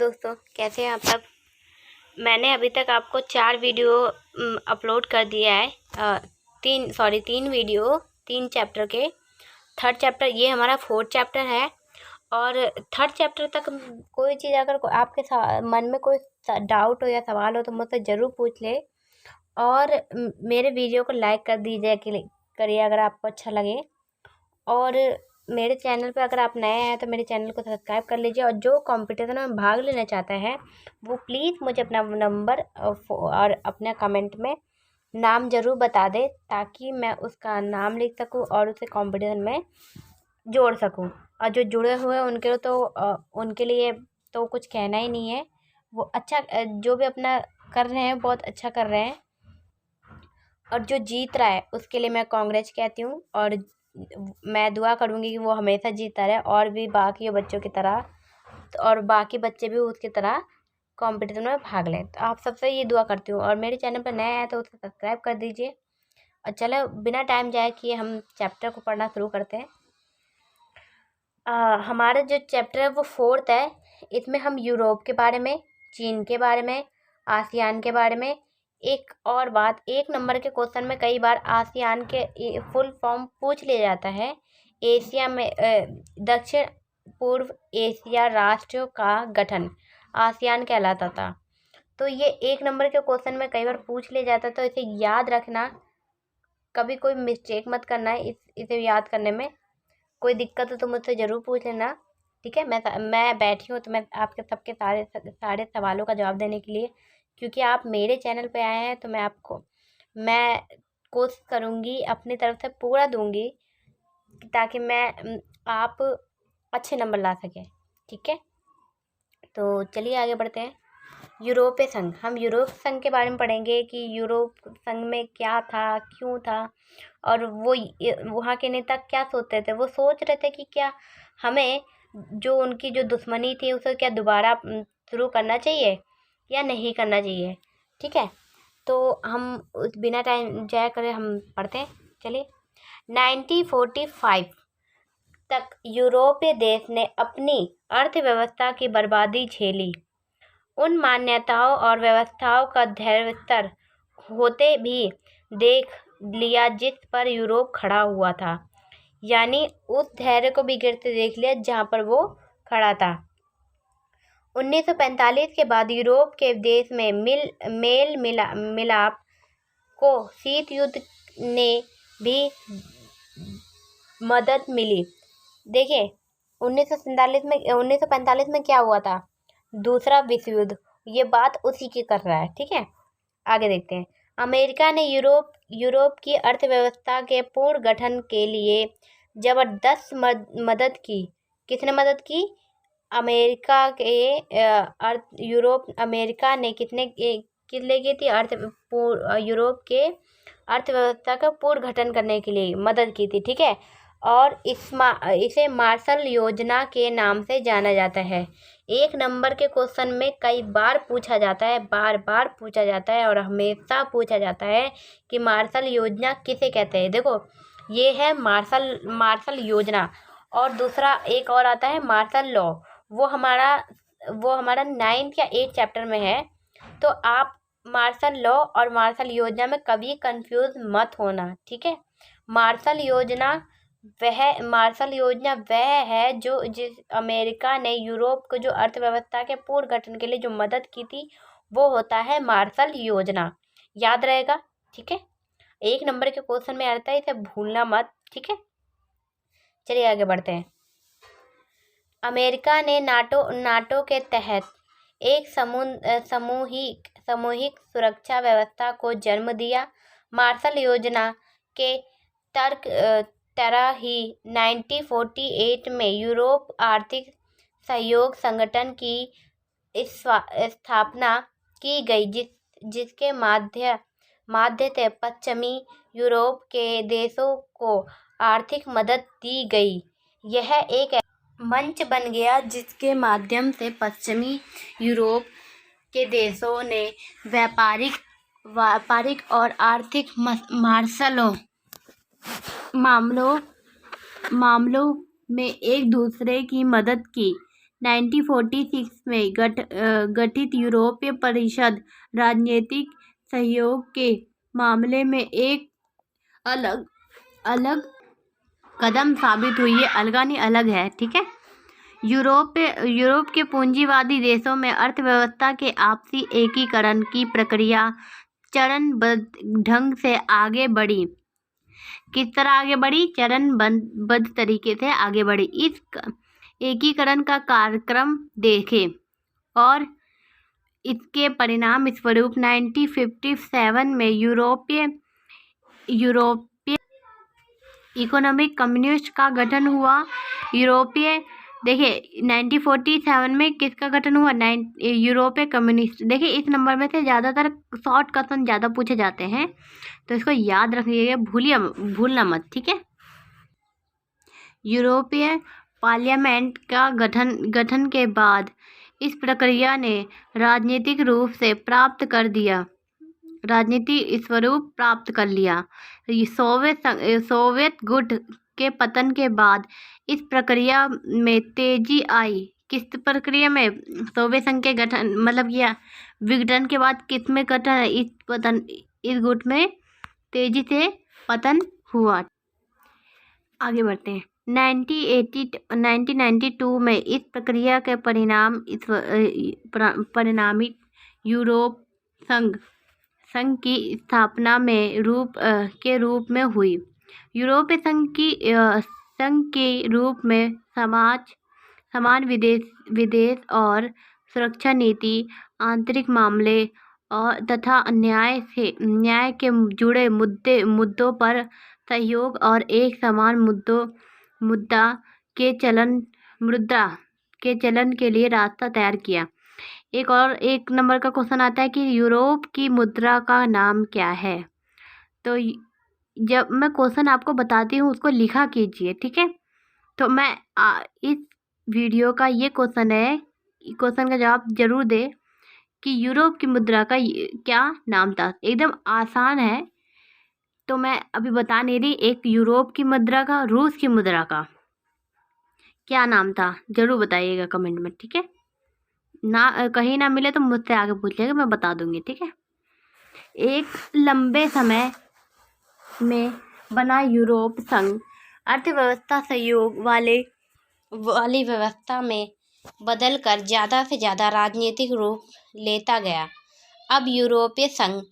दोस्तों, कैसे हैं आप सब। मैंने अभी तक आपको 4 वीडियो अपलोड कर दिया है। तीन वीडियो 3 चैप्टर के। थर्ड चैप्टर ये हमारा 4th चैप्टर है। और थर्ड चैप्टर तक कोई चीज़ अगर आपके मन में कोई डाउट हो या सवाल हो तो मुझसे ज़रूर पूछ ले। और मेरे वीडियो को लाइक कर दीजिए करिए अगर आपको अच्छा लगे। और मेरे चैनल पे अगर आप नए हैं तो मेरे चैनल को सब्सक्राइब कर लीजिए। और जो कंपटीशन में भाग लेना चाहता है वो प्लीज़ मुझे अपना नंबर और अपने कमेंट में नाम ज़रूर बता दे, ताकि मैं उसका नाम लिख सकूं और उसे कंपटीशन में जोड़ सकूं। और जो जुड़े हुए हैं उनके लिए तो कुछ कहना ही नहीं है। वो अच्छा जो भी अपना कर रहे हैं बहुत अच्छा कर रहे हैं। और जो जीत रहा है उसके लिए मैं कांग्रेस कहती हूँ। और मैं दुआ करूँगी कि वो हमेशा जीता रहे और भी बाकी बच्चों की तरह, और बाकी बच्चे भी उसकी तरह कंपटीशन में भाग लें। तो आप सबसे ये दुआ करती हूँ। और मेरे चैनल पर नए हैं तो उसे सब्सक्राइब कर दीजिए। और चलो बिना टाइम जाए किए हम चैप्टर को पढ़ना शुरू करते हैं। हमारा जो चैप्टर है वो 4th है। इसमें हम यूरोप के बारे में, चीन के बारे में, आसियान के बारे में। एक और बात, 1 नंबर के क्वेश्चन में कई बार आसियान के फुल फॉर्म पूछ लिया जाता है। एशिया में दक्षिण पूर्व एशिया राष्ट्रों का गठन आसियान कहलाता था। तो ये 1 नंबर के क्वेश्चन में कई बार पूछ लिया जाता है, तो इसे याद रखना, कभी कोई मिस्टेक मत करना है इसे याद करने में। कोई दिक्कत हो तो मुझसे ज़रूर पूछ लेना, ठीक है। मैं बैठी हूँ तो मैं आपके सबके सारे सवालों का जवाब देने के लिए, क्योंकि आप मेरे चैनल पे आए हैं तो मैं कोशिश करूँगी अपनी तरफ से पूरा दूँगी, ताकि आप अच्छे नंबर ला सकें, ठीक है। तो चलिए आगे बढ़ते हैं। यूरोपीय संघ, हम यूरोप संघ के बारे में पढ़ेंगे कि यूरोप संघ में क्या था, क्यों था, और वो वहाँ के नेता क्या सोचते थे। वो सोच रहे थे कि क्या हमें जो उनकी जो दुश्मनी थी उसे क्या दोबारा शुरू करना चाहिए या नहीं करना चाहिए, ठीक है। तो हम बिना टाइम जाया करे हम पढ़ते हैं, चलिए। 1945 तक यूरोपीय देश ने अपनी अर्थव्यवस्था की बर्बादी झेली। उन मान्यताओं और व्यवस्थाओं का धैर्य स्तर होते भी देख लिया जिस पर यूरोप खड़ा हुआ था, यानी उस धैर्य को भी गिरते देख लिया जहाँ पर वो खड़ा था। 1945 के बाद यूरोप के देश में मेल मिलाप को शीत युद्ध ने भी मदद मिली। देखिए 1945 में क्या हुआ था, दूसरा विश्व युद्ध। ये बात उसी की कर रहा है, ठीक है। आगे देखते हैं। अमेरिका ने यूरोप की अर्थव्यवस्था के पूर्ण गठन के लिए जबरदस्त मदद की। किसने मदद की? अमेरिका ने कितने की थी यूरोप के अर्थव्यवस्था का पूर्ण गठन करने के लिए मदद की थी, ठीक है। और इसे मार्शल योजना के नाम से जाना जाता है। 1 नंबर के क्वेश्चन में कई बार पूछा जाता है, बार बार पूछा जाता है और हमेशा पूछा जाता है कि मार्शल योजना किसे कहते हैं। देखो ये है मार्शल योजना। और दूसरा एक और आता है मार्शल लॉ। वो हमारा 9th या 8th चैप्टर में है। तो आप मार्शल लॉ और मार्शल योजना में कभी कंफ्यूज मत होना, ठीक है। मार्शल योजना वह है जिस अमेरिका ने यूरोप को जो अर्थव्यवस्था के पूर्ण गठन के लिए जो मदद की थी, वो होता है मार्शल योजना। याद रहेगा, ठीक है। 1 नंबर के क्वेश्चन में आता है, इसे भूलना मत, ठीक है। चलिए आगे बढ़ते हैं। अमेरिका ने नाटो के तहत एक सामूहिक सुरक्षा व्यवस्था को जन्म दिया। मार्शल योजना के तरह ही 1948 में यूरोप आर्थिक सहयोग संगठन की स्थापना की गई, जिसके माध्य से पश्चिमी यूरोप के देशों को आर्थिक मदद दी गई। यह एक मंच बन गया जिसके माध्यम से पश्चिमी यूरोप के देशों ने व्यापारिक और आर्थिक मामलों में एक दूसरे की मदद की। 1946 में गठित यूरोपीय परिषद राजनीतिक सहयोग के मामले में एक अलग अलग कदम साबित हुई है। अलगा नहीं, अलग है, ठीक है। यूरोप के पूंजीवादी देशों में अर्थव्यवस्था के आपसी एकीकरण की प्रक्रिया चरणबद्ध ढंग से आगे बढ़ी। किस तरह आगे बढ़ी? चरणबद्ध तरीके से आगे बढ़ी। इस एकीकरण का कार्यक्रम देखें और इसके परिणाम स्वरूप 1957 में यूरोपीय इकोनॉमिक कम्युनिस्ट का गठन हुआ। देखिए 1947 में किसका गठन हुआ? यूरोपीय कम्युनिस्ट। देखिए इस नंबर में से ज़्यादातर शॉर्ट क्वेश्चन ज़्यादा पूछे जाते हैं, तो इसको याद रखिएगा, भूलना मत, ठीक है। यूरोपीय पार्लियामेंट का गठन के बाद इस प्रक्रिया ने राजनीतिक स्वरूप प्राप्त कर लिया। सोवियत गुट के पतन के बाद इस प्रक्रिया में तेजी आई। किस प्रक्रिया में? सोवियत संघ के गठन मतलब यह विघटन के बाद किस में गठन है? इस गुट में तेजी से पतन हुआ। आगे बढ़ते हैं। 1992 में इस प्रक्रिया के परिणामी यूरोप संघ की स्थापना के रूप में हुई। यूरोपीय संघ के रूप में समान विदेश और सुरक्षा नीति, आंतरिक मामले और तथा न्याय के जुड़े मुद्दों पर सहयोग और एक समान मुद्रा के चलन के लिए रास्ता तैयार किया। एक नंबर का क्वेश्चन आता है कि यूरोप की मुद्रा का नाम क्या है? तो जब मैं क्वेश्चन आपको बताती हूँ उसको लिखा कीजिए, ठीक है। तो मैं इस वीडियो का ये क्वेश्चन है, क्वेश्चन का जवाब जरूर दे कि यूरोप की मुद्रा का क्या नाम था। एकदम आसान है, तो मैं अभी बता नहीं रही। एक यूरोप की मुद्रा का, रूस की मुद्रा का क्या नाम था, जरूर बताइएगा कमेंट में, ठीक है। ना कहीं ना मिले तो मुझसे आगे पूछ लेगा, मैं बता दूंगी, ठीक है। एक लंबे समय में बना यूरोप संघ अर्थव्यवस्था सहयोग वाली व्यवस्था में बदलकर ज़्यादा से ज़्यादा राजनीतिक रूप लेता गया। अब यूरोपीय संघ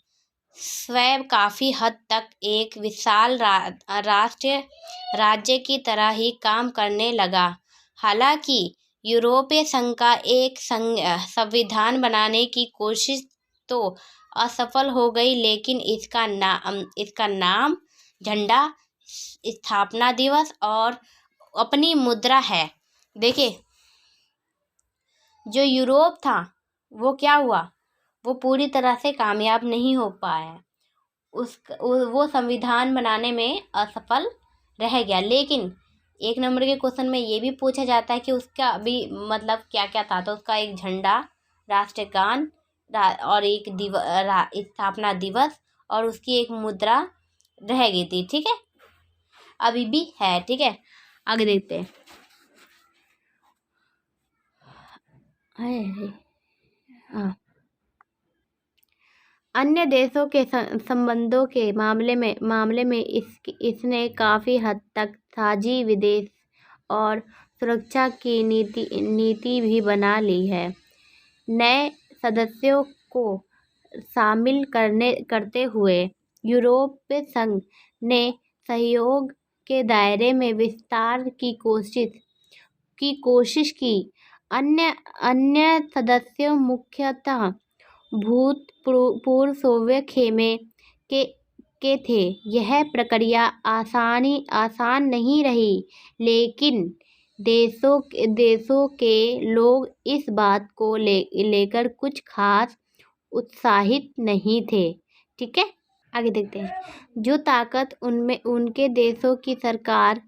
स्वयं काफ़ी हद तक एक विशाल राज्य की तरह ही काम करने लगा। हालांकि यूरोपीय संघ का एक संविधान बनाने की कोशिश तो असफल हो गई, लेकिन इसका नाम, झंडा, स्थापना दिवस और अपनी मुद्रा है। देखिए जो यूरोप था वो क्या हुआ? वो पूरी तरह से कामयाब नहीं हो पाया। वो संविधान बनाने में असफल रह गया। लेकिन एक नंबर के क्वेश्चन में ये भी पूछा जाता है कि उसका अभी मतलब क्या क्या था। तो उसका एक झंडा, राष्ट्रगान और एक स्थापना दिवस और उसकी एक मुद्रा रह गई थी, ठीक है, अभी भी है, ठीक है। आगे देखते हैं। अन्य देशों के संबंधों के मामले में इसने काफ़ी हद तक साझी विदेश और सुरक्षा की नीति भी बना ली है। नए सदस्यों को शामिल करते हुए यूरोपीय संघ ने सहयोग के दायरे में विस्तार की कोशिश की। अन्य सदस्य मुख्यतः भूतपूर्व सोवियत खेमे के थे। यह प्रक्रिया आसान नहीं रही, लेकिन देशों के लोग इस बात को लेकर कुछ खास उत्साहित नहीं थे, ठीक है। आगे देखते हैं। जो ताकत उनके देशों की सरकार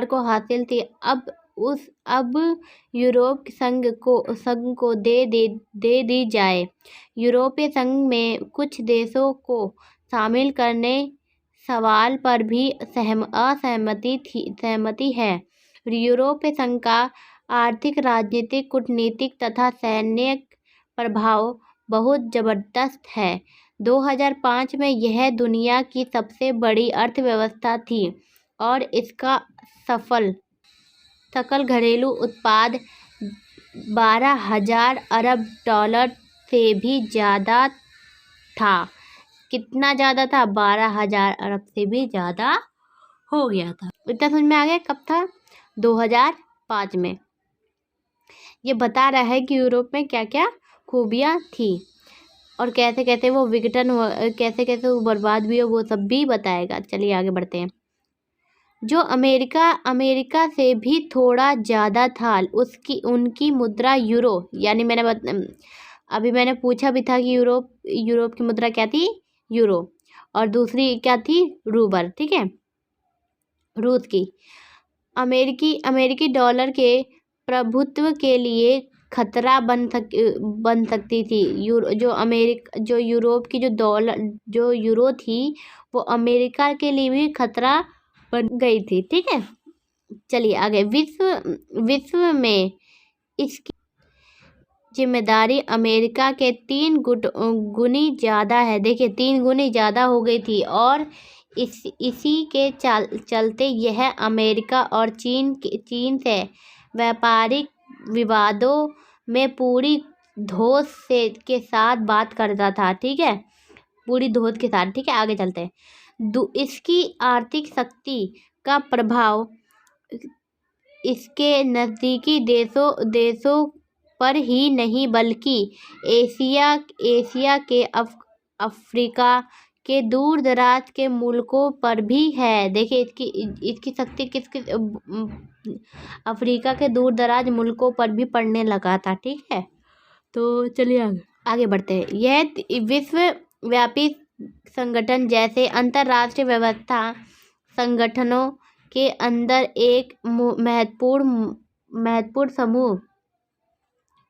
को हासिल थी, अब यूरोप संघ को दे दी जाए। यूरोपीय संघ में कुछ देशों को शामिल करने सवाल पर भी सहमति है। यूरोपीय संघ का आर्थिक, राजनीतिक, कूटनीतिक तथा सैन्य प्रभाव बहुत जबरदस्त है। 2005 में यह दुनिया की सबसे बड़ी अर्थव्यवस्था थी और इसका सकल घरेलू उत्पाद 12,000 अरब डॉलर से भी ज़्यादा था। कितना ज़्यादा था? 12,000 अरब से भी ज़्यादा हो गया था। इतना समझ में आ गया? कब था? 2005 में। ये बता रहा है कि यूरोप में क्या क्या खूबियाँ थी और कैसे कैसे वो विघटन हुआ, कैसे कैसे वो बर्बाद भी हो, वो सब भी बताएगा। चलिए आगे बढ़ते हैं। जो अमेरिका से भी थोड़ा ज़्यादा था, उनकी मुद्रा यूरो, यानी अभी मैंने पूछा भी था कि यूरोप की मुद्रा क्या थी? यूरो। और दूसरी क्या थी? रूबल। ठीक है, रूस की। अमेरिकी डॉलर के प्रभुत्व के लिए खतरा बन सकती थी। जो यूरोप की जो यूरो थी, वो अमेरिका के लिए भी खतरा बन गई थी। ठीक है, चलिए आगे। विश्व में इसकी जिम्मेदारी अमेरिका के 3 गुनी ज़्यादा है। देखिए, 3 गुनी ज़्यादा हो गई थी और इसी के चलते यह अमेरिका और चीन से व्यापारिक विवादों में पूरी धौंस के साथ बात करता था। ठीक है, पूरी धौंस के साथ। ठीक है, आगे चलते हैं। इसकी आर्थिक शक्ति का प्रभाव इसके नज़दीकी देशों पर ही नहीं बल्कि एशिया के अफ्रीका के दूर दराज के मुल्कों पर भी है। देखिए, इसकी शक्ति किसके अफ्रीका के दूर दराज मुल्कों पर भी पड़ने लगा था। ठीक है, तो चलिए आगे बढ़ते हैं। यह विश्वव्यापी संगठन जैसे अंतर्राष्ट्रीय व्यवस्था संगठनों के अंदर एक महत्वपूर्ण समूह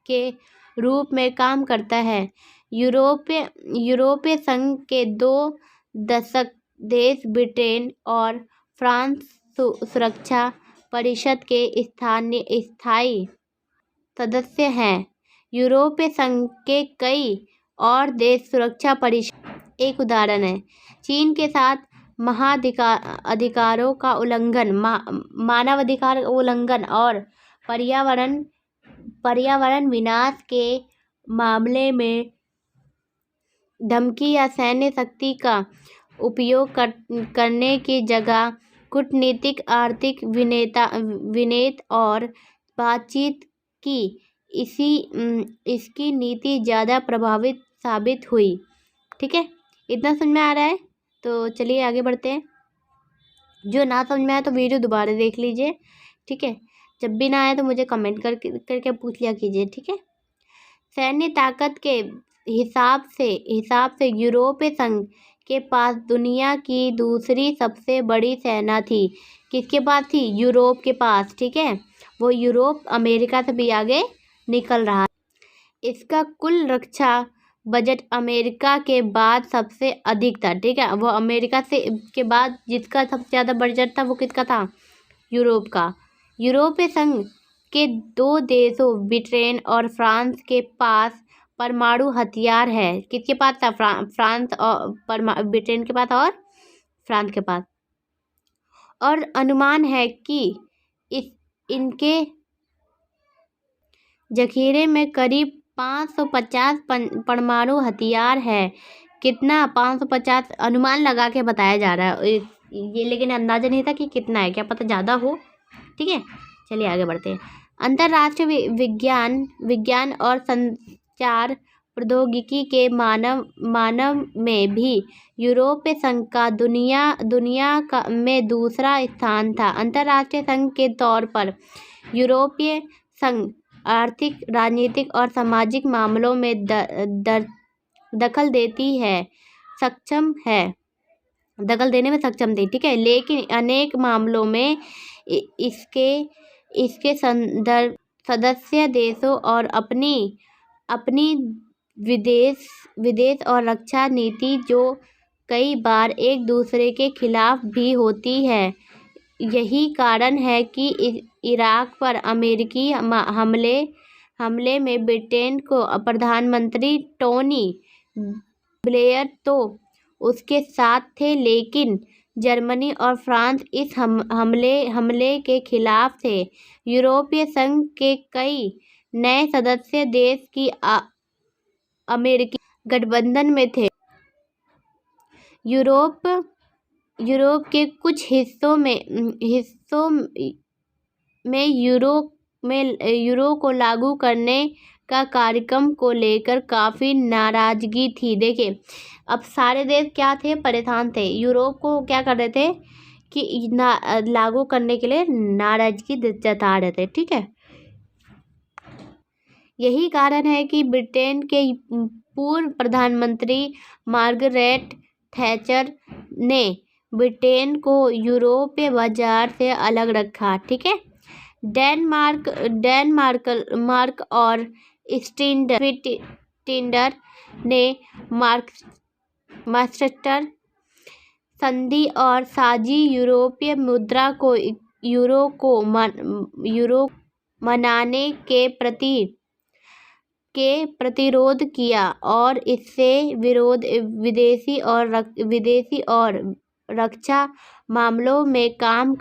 के रूप में काम करता है। यूरोपीय संघ के 2 देश ब्रिटेन और फ्रांस सुरक्षा परिषद के स्थायी सदस्य हैं। यूरोपीय संघ के कई और देश सुरक्षा परिषद एक उदाहरण है। चीन के साथ अधिकारों का उल्लंघन, मानवाधिकार उल्लंघन और पर्यावरण विनाश के मामले में धमकी या सैन्य शक्ति का उपयोग करने की जगह कूटनीतिक, आर्थिक विनेत और बातचीत की इसकी नीति ज़्यादा प्रभावित साबित हुई। ठीक है, इतना समझ में आ रहा है? तो चलिए आगे बढ़ते हैं। जो ना समझ में आया तो वीडियो दोबारा देख लीजिए। ठीक है, जब भी ना आए तो मुझे कमेंट करके पूछ लिया कीजिए। ठीक है, सैन्य ताकत के हिसाब से यूरोपीय संघ के पास दुनिया की दूसरी सबसे बड़ी सेना थी। किसके पास थी? यूरोप के पास। ठीक है, वो यूरोप अमेरिका से भी आगे निकल रहा है। इसका कुल रक्षा बजट अमेरिका के बाद सबसे अधिक था। ठीक है, वो अमेरिका के बाद जिसका सबसे ज़्यादा बजट था वो किसका था? यूरोप का। यूरोपीय संघ के 2 देशों ब्रिटेन और फ्रांस के पास परमाणु हथियार है। किसके पास था? फ्रांस और ब्रिटेन के पास और फ्रांस के पास। और अनुमान है कि इनके जखीरे में करीब 550 परमाणु हथियार है। कितना? 550 अनुमान लगा के बताया जा रहा है ये, लेकिन अंदाजा नहीं था कि कितना है, क्या पता ज़्यादा हो। ठीक है, चलिए आगे बढ़ते हैं। अंतर्राष्ट्रीय विज्ञान और संचार प्रौद्योगिकी के मानव में भी यूरोपीय संघ का दुनिया में दूसरा स्थान था। अंतर्राष्ट्रीय संघ के तौर पर यूरोपीय संघ आर्थिक, राजनीतिक और सामाजिक मामलों में दखल देने में सक्षम थी। ठीक है, लेकिन अनेक मामलों में इसके सदस्य देशों और अपनी विदेश और रक्षा नीति जो कई बार एक दूसरे के खिलाफ भी होती है। यही कारण है कि इराक पर अमेरिकी हमले में ब्रिटेन को प्रधानमंत्री टोनी ब्लेयर तो उसके साथ थे, लेकिन जर्मनी और फ्रांस इस हमले के खिलाफ थे। यूरोपीय संघ के कई नए सदस्य देश की अमेरिकी गठबंधन में थे। यूरोप के कुछ हिस्सों में यूरो को लागू करने का कार्यक्रम को लेकर काफ़ी नाराज़गी थी। देखिए, अब सारे देश क्या थे, परेशान थे। यूरोप को क्या कर रहे थे कि लागू करने के लिए नाराज़गी जता रहे थे। ठीक है, यही कारण है कि ब्रिटेन के पूर्व प्रधानमंत्री मार्गरेट थैचर ने ब्रिटेन को यूरोपीय बाजार से अलग रखा। ठीक है, डेनमार्क और स्वीडन ने मास्टर संधि और साझी यूरोपीय मुद्रा को यूरो मनाने के प्रतिरोध किया, और इससे विदेशी और रक्षा मामलों में काम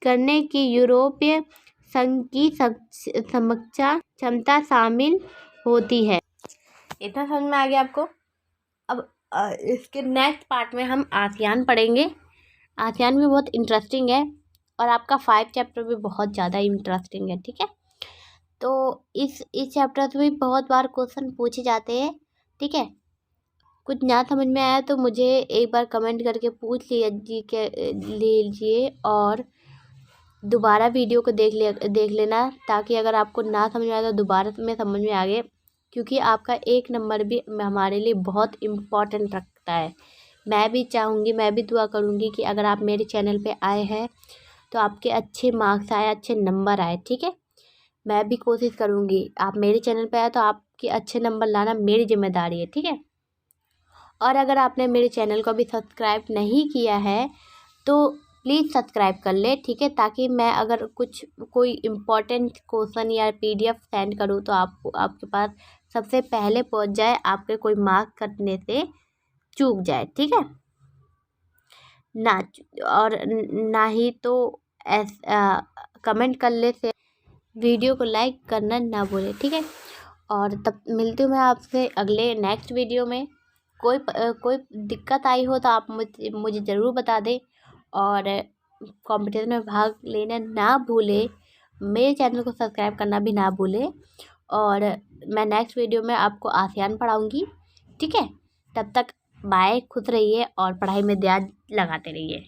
करने की यूरोपीय संघ की क्षमता शामिल होती है। इतना समझ में आ गया आपको? अब इसके नेक्स्ट पार्ट में हम आसियान पढ़ेंगे। आसियान भी बहुत इंटरेस्टिंग है और आपका 5 चैप्टर भी बहुत ज़्यादा इंटरेस्टिंग है। ठीक है, तो इस चैप्टर से भी बहुत बार क्वेश्चन पूछे जाते हैं। ठीक है, कुछ ना समझ में आया तो मुझे एक बार कमेंट करके पूछ लीजिए और दोबारा वीडियो को देख लेना, ताकि अगर आपको ना समझ में आया तो दोबारा में समझ में आ गए, क्योंकि आपका 1 नंबर भी हमारे लिए बहुत इम्पोर्टेंट रखता है। मैं भी चाहूँगी, मैं भी दुआ करूँगी कि अगर आप मेरे चैनल पे आए हैं तो आपके अच्छे मार्क्स आए, अच्छे नंबर आए। ठीक है, मैं भी कोशिश करूँगी। आप मेरे चैनल पे आए तो आपके अच्छे नंबर लाना मेरी जिम्मेदारी है। ठीक है, और अगर आपने मेरे चैनल को अभी सब्सक्राइब नहीं किया है तो प्लीज़ सब्सक्राइब कर ले। ठीक है, ताकि मैं अगर कोई इम्पोर्टेंट क्वेश्चन या PDF सेंड करूँ तो आपके पास सबसे पहले पहुंच जाए, आपके कोई मार्क करने से चूक जाए। ठीक है और ना ही तो कमेंट करने से वीडियो को लाइक करना ना भूलें। ठीक है, और तब मिलती हूँ मैं आपसे अगले नेक्स्ट वीडियो में। कोई दिक्कत आई हो तो आप मुझे ज़रूर बता दें, और कॉम्पिटिशन में भाग लेना ना भूलें। मेरे चैनल को सब्सक्राइब करना भी ना भूलें, और मैं नेक्स्ट वीडियो में आपको आसियान पढ़ाऊँगी। ठीक है, तब तक बाय, खुश रहिए और पढ़ाई में ध्यान लगाते रहिए।